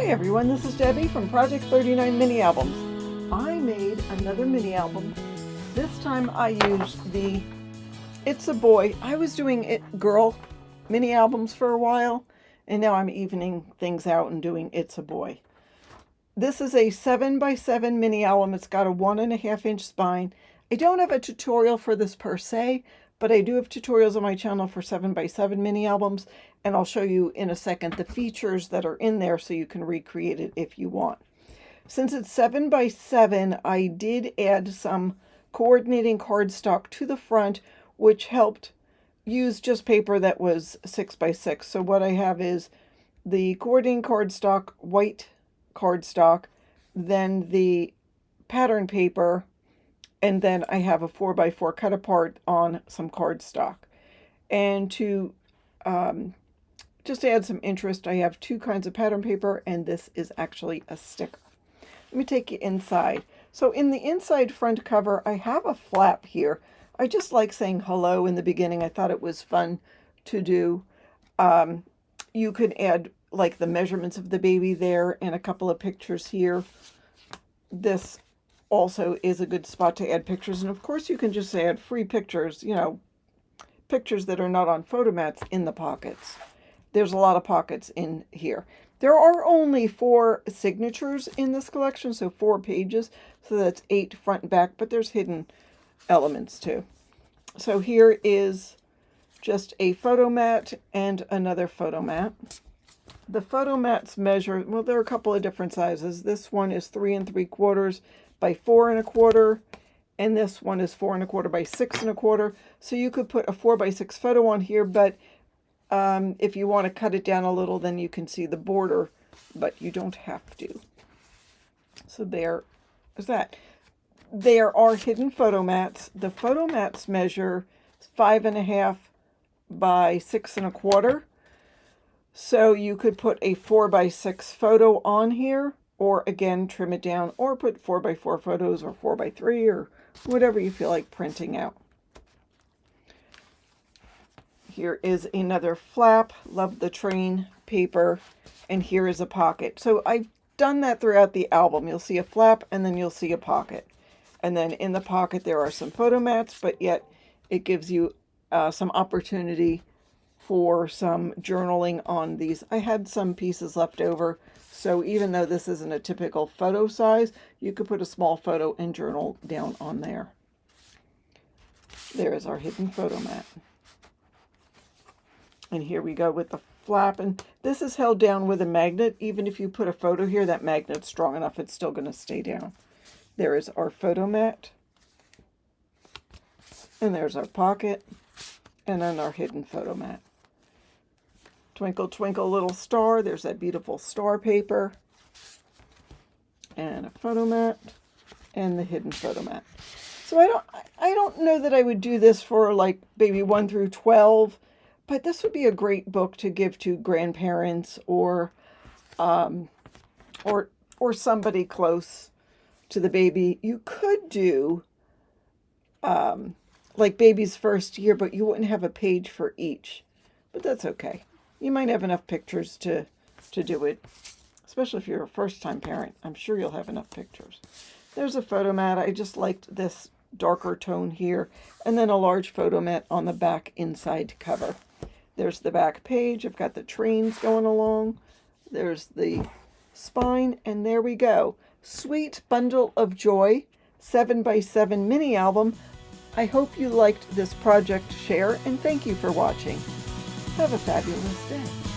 Hi everyone, this is Debbie from Project 39 Mini Albums. I made another mini album. This time I used the It's a Boy. I was doing girl mini albums for a while, and now I'm evening things out and doing It's a Boy. This is a 7x7 mini album. It's got a 1.5-inch spine. I don't have a tutorial for this per se, but I do have tutorials on my channel for 7x7 mini albums, and I'll show you in a second the features that are in there so you can recreate it if you want. Since it's 7x7, I did add some coordinating cardstock to the front, which helped use just paper that was 6x6. So what I have is the coordinating cardstock, white cardstock, then the pattern paper, and then I have a 4x4 cut apart on some cardstock. And to just to add some interest, I have two kinds of pattern paper, and this is actually a sticker. Let me take you inside. So in the inside front cover, I have a flap here. I just like saying hello in the beginning. I thought it was fun to do. You could add like the measurements of the baby there and a couple of pictures here. This also is a good spot to add pictures. And of course you can just add free pictures, you know, pictures that are not on photo mats in the pockets. There's a lot of pockets in here. There are only 4 signatures in this collection, so 4 pages. So that's 8 front and back, but there's hidden elements too. So here is just a photo mat and another photo mat. The photo mats measure, well, there are a couple of different sizes. This one is 3 3/4 by 4 1/4, and this one is 4 1/4 by 6 1/4. So you could put a 4x6 photo on here, but if you want to cut it down a little, then you can see the border, but you don't have to. So there is that. There are hidden photo mats. The photo mats measure 5.5 by 6 1/4. So you could put a 4x6 photo on here, or again, trim it down, or put 4x4 photos or 4x3 or whatever you feel like printing out. Here is another flap. Love the train paper. And here is a pocket. So I've done that throughout the album. You'll see a flap and then you'll see a pocket. And then in the pocket there are some photo mats, but yet it gives you some opportunity for some journaling on these. I had some pieces left over, so even though this isn't a typical photo size, you could put a small photo and journal down on there. There is our hidden photo mat. And here we go with the flap, and this is held down with a magnet. Even if you put a photo here, that magnet's strong enough, it's still going to stay down. There is our photo mat, and there's our pocket, and then our hidden photo mat. Twinkle, twinkle, little star. There's that beautiful star paper, and a photo mat, and the hidden photo mat. So I don't know that I would do this for like baby 1 through 12. But this would be a great book to give to grandparents or somebody close to the baby. You could do like baby's first year, but you wouldn't have a page for each. But that's okay. You might have enough pictures to do it, especially if you're a first-time parent. I'm sure you'll have enough pictures. There's a photo mat. I just liked this darker tone here, and then a large photo mat on the back inside cover. There's the back page. I've got the trains going along. There's the spine, and there we go. Sweet Bundle of Joy 7x7 mini album. I hope you liked this project share, and thank you for watching. Have a fabulous day.